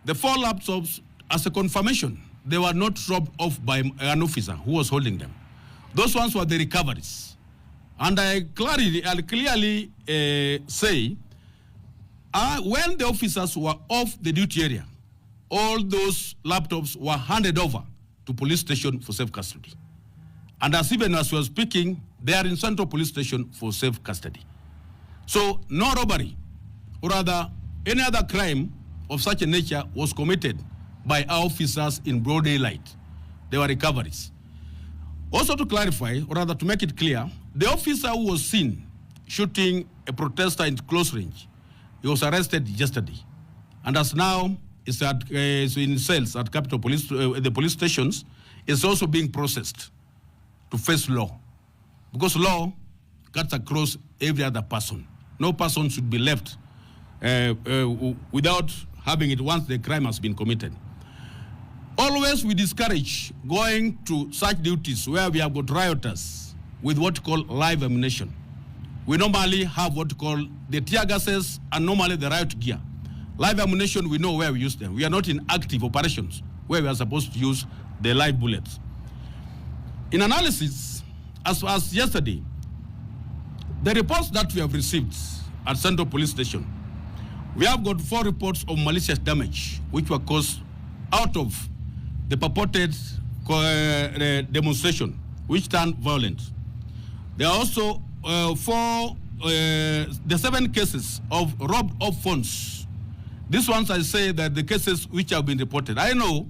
The 4 laptops, as a confirmation, they were not robbed off by an officer who was holding them. Those ones were the recoveries. And I'll clearly say, when the officers were off the duty area, all those laptops were handed over to police station for safe custody. And even as we were speaking, they are in Central Police Station for safe custody. So no robbery, or rather any other crime of such a nature was committed by our officers in broad daylight. They were recoveries. Also to clarify, or rather to make it clear, the officer who was seen shooting a protester in close range, he was arrested yesterday. And as now is in cells at Capital Police, the police stations, is also being processed to face law. Because law cuts across every other person. No person should be left without having it once the crime has been committed. Always we discourage going to such duties where we have got rioters with what we call live ammunition. We normally have what we call the tear gases and normally the riot gear. Live ammunition, we know where we use them. We are not in active operations where we are supposed to use the live bullets. In analysis, as yesterday, the reports that we have received at Central Police Station, we have got 4 reports of malicious damage which were caused out of the purported demonstration which turned violent. There are also 7 cases of robbed of phones. These ones I say that the cases which have been reported. I know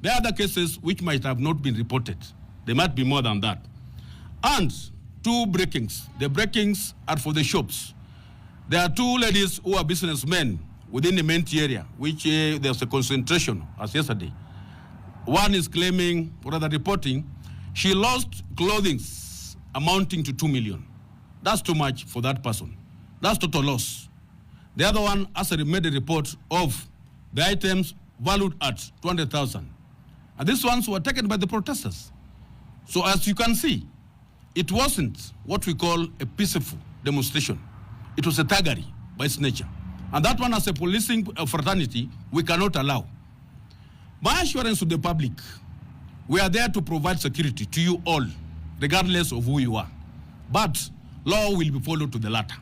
there are other cases which might have not been reported. There might be more than that. And 2 breakings. The breakings are for the shops. There are 2 ladies who are businessmen within the main area, which there's a concentration as yesterday. One is claiming, or rather reporting, she lost clothing amounting to 2 million. That's too much for that person. That's total loss. The other one has made a report of the items valued at 200,000. And these ones were taken by the protesters. So as you can see, it wasn't what we call a peaceful demonstration. It was a thuggery by its nature. And that one, as a policing fraternity, we cannot allow. My assurance to the public, we are there to provide security to you all, regardless of who you are. But law will be followed to the latter.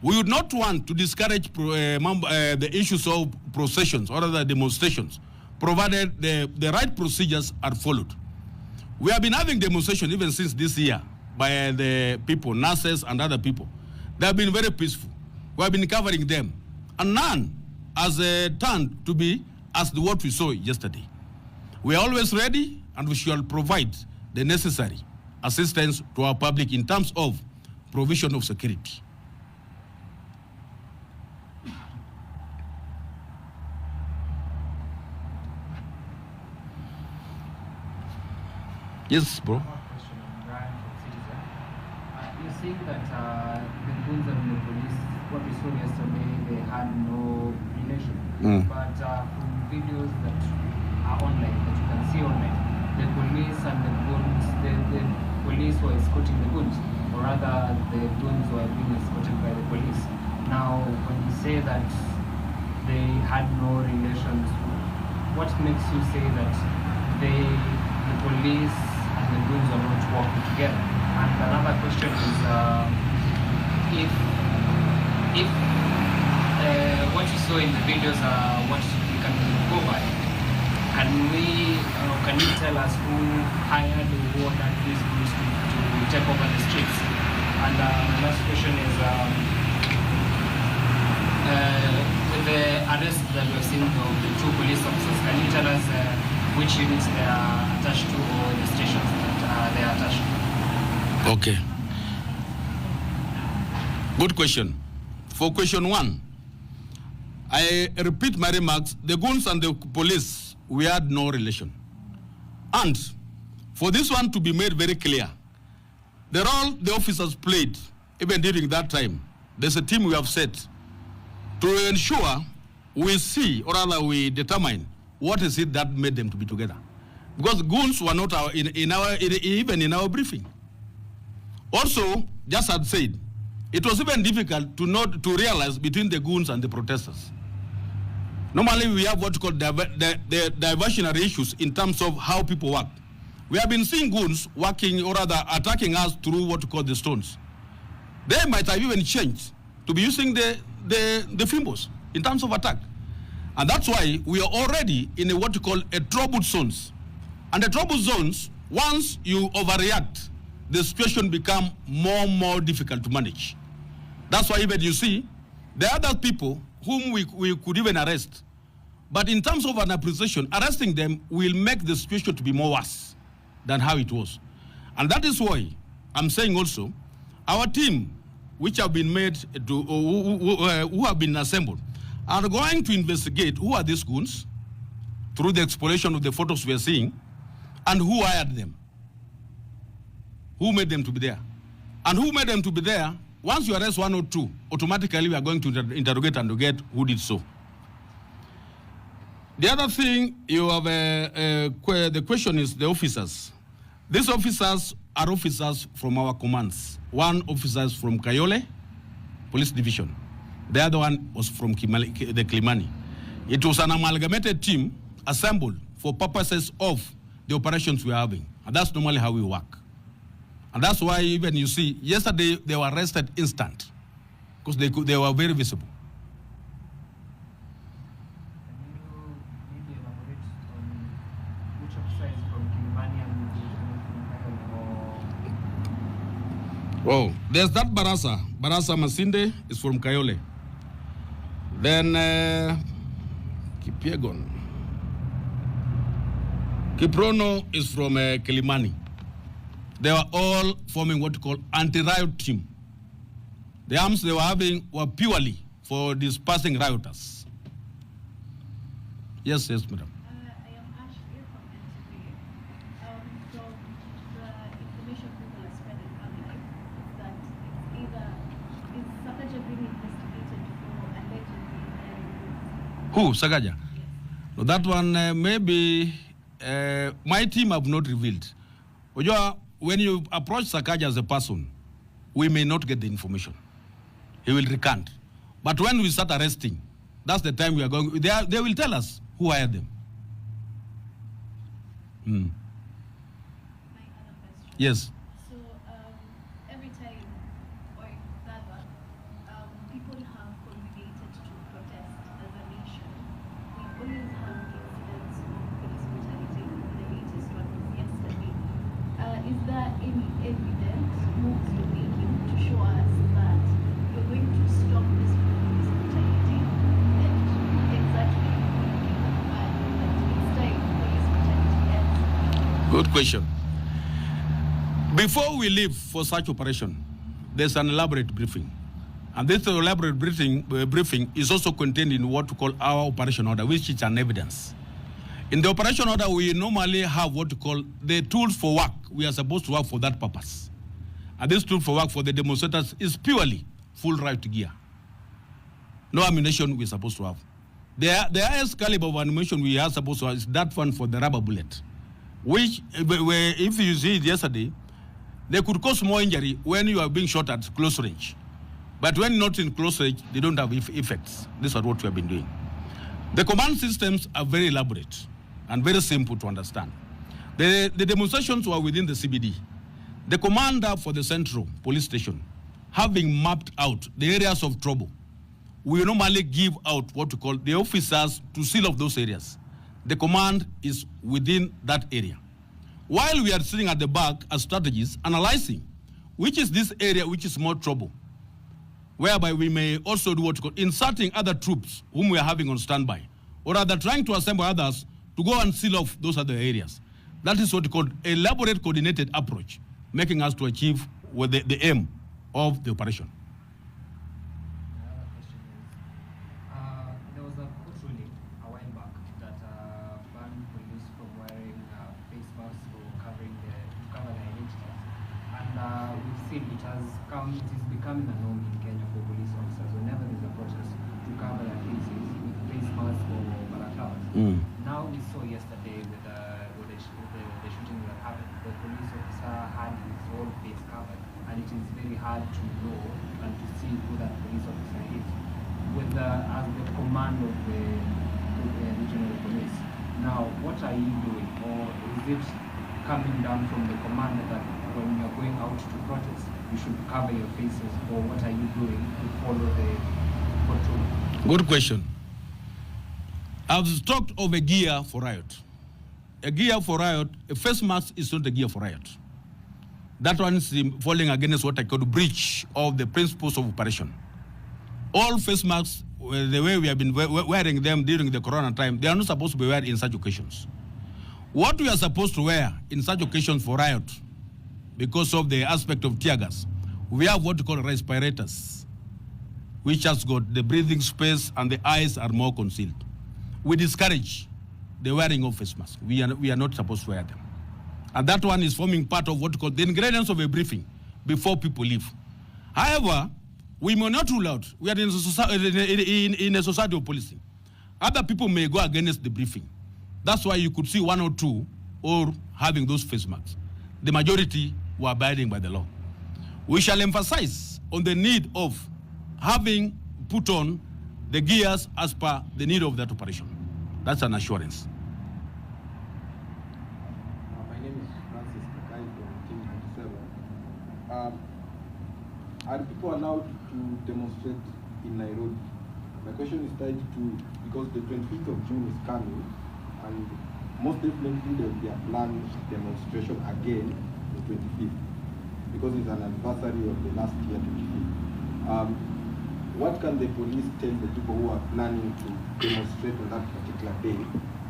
We would not want to discourage the issues of processions or other demonstrations, provided the right procedures are followed. We have been having demonstrations even since this year by the people, nurses and other people. They have been very peaceful. We have been covering them. And none has turned to be as what we saw yesterday. We are always ready and we shall provide the necessary assistance to our public in terms of provision of security. Yes, bro. You think that the goons and the police, what we saw yesterday, they had no relation. But from videos that are online, that you can see online, the police and the goons, the police were escorting the goons, or rather the goons were being escorted by the police. Now, when you say that they had no relations, what makes you say that the police and the goons are not working together? And another question is, if what you saw in the videos are what we can go by, can you tell us who hired or who ordered these groups to take over the streets? And my last question is, with the arrest that we've seen of the 2 police officers, can you tell us which units they are attached to or the stations that they are attached to? Okay. Good question. For question 1, I repeat my remarks. The goons and the police, we had no relation. And for this one to be made very clear, the role the officers played, even during that time, there's a team we have set to ensure we see, or rather we determine, what is it that made them to be together. Because goons were not even in our briefing. Also, just as said, it was even difficult to realize between the goons and the protesters. Normally, we have what called the diversionary issues in terms of how people work. We have been seeing goons working, or rather attacking us through what we call the stones. They might have even changed to be using the fimbles in terms of attack. And that's why we are already in a what we call a troubled zones. And the troubled zones, once you overreact, the situation become more and more difficult to manage. That's why even you see, there are other people whom we could even arrest. But in terms of an appreciation, arresting them will make the situation to be more worse than how it was. And that is why I'm saying also, our team, which have been made, who have been assembled, are going to investigate who are these goons through the exploration of the photos we are seeing, and who hired them, who made them to be there. And who made them to be there, once you arrest one or two, automatically we are going to interrogate and to get who did so. The other thing you have, the question is the officers. These officers are officers from our commands. One officer is from Kayole Police Division. The other one was from the Kilimani. It was an amalgamated team assembled for purposes of the operations we are having. And that's normally how we work. And that's why even you see, yesterday they were arrested instant because they were very visible. Oh, there's that Barasa. Barasa Masinde is from Kayole. Then Kipiegon. Kiprono is from Kilimani. They were all forming what you call anti-riot team. The arms they were having were purely for dispersing rioters. Yes, madam. Who, Sagaja? Yes. No, that one, maybe my team have not revealed. When you approach Sakaja as a person, we may not get the information. He will recant. But when we start arresting, that's the time we are going. They will tell us who hired them. My other question. Yes. So every time, or rather, people have congregated to protest as a nation. We always have incidents of police brutality. The latest one was yesterday. Is there any evidence, moves you're making to show us that you're going to stop this police brutality and exactly that it's time police brutality ends? Good question. Before we leave for such operation, there's an elaborate briefing. And this elaborate briefing is also contained in what we call our operation order, which is an evidence. In the operation order, we normally have what we call the tools for work. We are supposed to work for that purpose. And this tool for work for the demonstrators is purely full riot gear. No ammunition we're supposed to have. The highest caliber of ammunition we are supposed to have is that one for the rubber bullet, which, if you see it yesterday, they could cause more injury when you are being shot at close range. But when not in close range, they don't have effects. This is what we have been doing. The command systems are very elaborate and very simple to understand. The demonstrations were within the CBD. The commander for the central police station, having mapped out the areas of trouble, we normally give out what we call the officers to seal off those areas. The command is within that area. While we are sitting at the back as strategists, analyzing which is this area which is more trouble, whereby we may also do what we call inserting other troops whom we are having on standby, or rather trying to assemble others to go and seal off those other areas. That is what we call elaborate coordinated approach, making us to achieve with the aim of the operation. There was a court ruling a while back that banned police from wearing face masks or cover their identities. And we've seen it is becoming a norm in Kenya for police officers whenever there's a protest to cover their faces with face masks or balaclavas. Now we saw yesterday with the shooting that happened, the police officer had his whole face covered, and it is very hard to know and to see who that police officer is. As the command of the regional police. Now, what are you doing, or is it coming down from the command that when you're going out to protest, you should cover your faces, or what are you doing to follow the control? Good question. I've talked of a gear for riot. A gear for riot, a face mask is not a gear for riot. That one is falling against what I call breach of the principles of operation. All face masks, the way we have been wearing them during the corona time, they are not supposed to be worn in such occasions. What we are supposed to wear in such occasions for riot, because of the aspect of tear gas, we have what we call respirators, which has got the breathing space and the eyes are more concealed. We discourage the wearing of face masks. We are not supposed to wear them. And that one is forming part of what we call the ingredients of a briefing before people leave. However, we may not rule out. We are in a society of policing. Other people may go against the briefing. That's why you could see one or two or having those face masks. The majority were abiding by the law. We shall emphasize on the need of having put on the gears as per the need of that operation. That's an assurance. Are people allowed to demonstrate in Nairobi? My question is tied to, because the 25th of June is coming, and most definitely there will be a planned demonstration again the 25th, because it's an anniversary of the last year, 25th. What can the police tell the people who are planning to demonstrate on that particular day?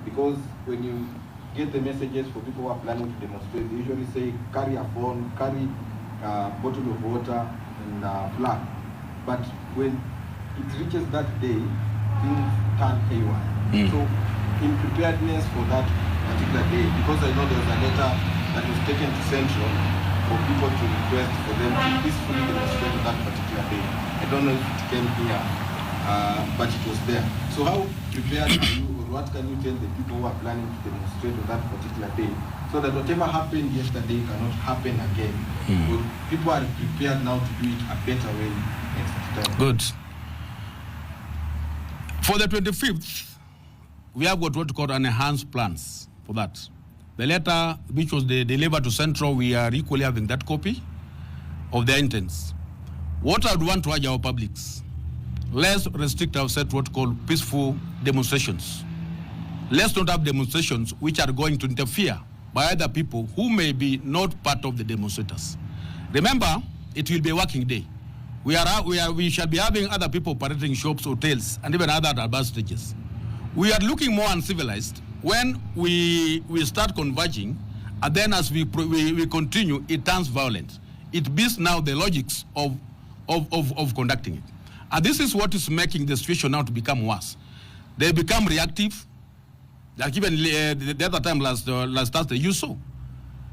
Because when you get the messages for people who are planning to demonstrate, they usually say carry a phone, carry a bottle of water, and flag. But when it reaches that day, things turn haywire. So in preparedness for that particular day, because I know there was a letter that was taken to Central for people to request for them to peacefully demonstrate on that particular day. I don't know if it came here, but it was there. So how prepared are you, or what can you tell the people who are planning to demonstrate on that particular day, so that whatever happened yesterday cannot happen again? But people are prepared now to do it a better way next time. Good. For the 25th, we have got what we call enhanced plans for that. The letter which was delivered to Central, we are equally having that copy of their intents. What I would want to urge our publics, let's restrict ourselves to what we call peaceful demonstrations. Let's not have demonstrations which are going to interfere by other people who may be not part of the demonstrators. Remember, it will be a working day. We shall be having other people operating shops, hotels, and even other advanced stages. We are looking more uncivilized when we start converging, and then as we continue, it turns violent. It beats now the logics of conducting it. And this is what is making the situation now to become worse. They become reactive. Like even the other time last Thursday, you saw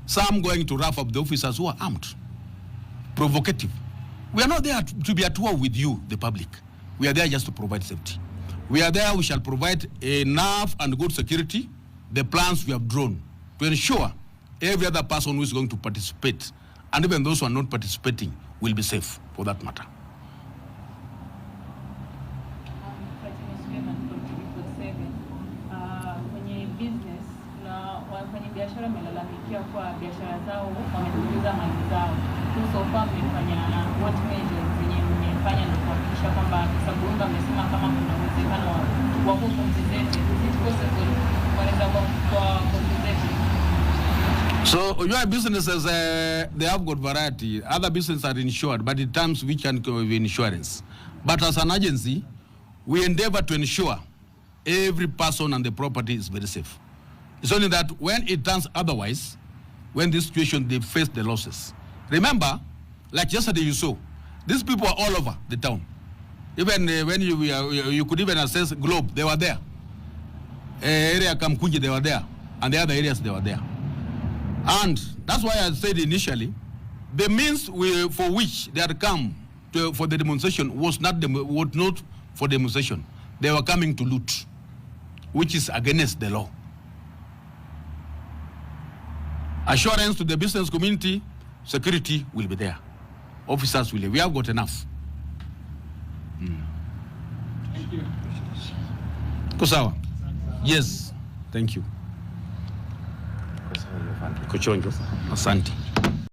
some going to rough up the officers who are armed, provocative. We are not there to be at war with you, the public. We are there just to provide safety. We are there, we shall provide enough and good security, the plans we have drawn, to ensure every other person who is going to participate, and even those who are not participating, will be safe for that matter. Biashara wamelalamikia kwa biashara zao wamepunguza mali zao. So far mmefanya what measures zenye mmefanya na kuhakikisha kwamba sababu unga amesema kama kuna uwezekano wa compensate, is it possible wanaweza kwa compensate? So your businesses, they have got variety. Other businesses are insured, but in terms which can cover insurance. But as an agency, we endeavor to ensure every person and the property is very safe. It's only that when it turns otherwise, when this situation, they face the losses. Remember, like yesterday you saw, these people are all over the town. Even when you could even access Globe, they were there. Area Kamkunji, they were there. And the other areas, they were there. And that's why I said initially, the means for which they had come for the demonstration was not for demonstration. They were coming to loot, which is against the law. Assurance to the business community, security will be there. Officers will be. We have got enough. Thank you. Kusawa. Yes, thank you. Kuchonjo, asante.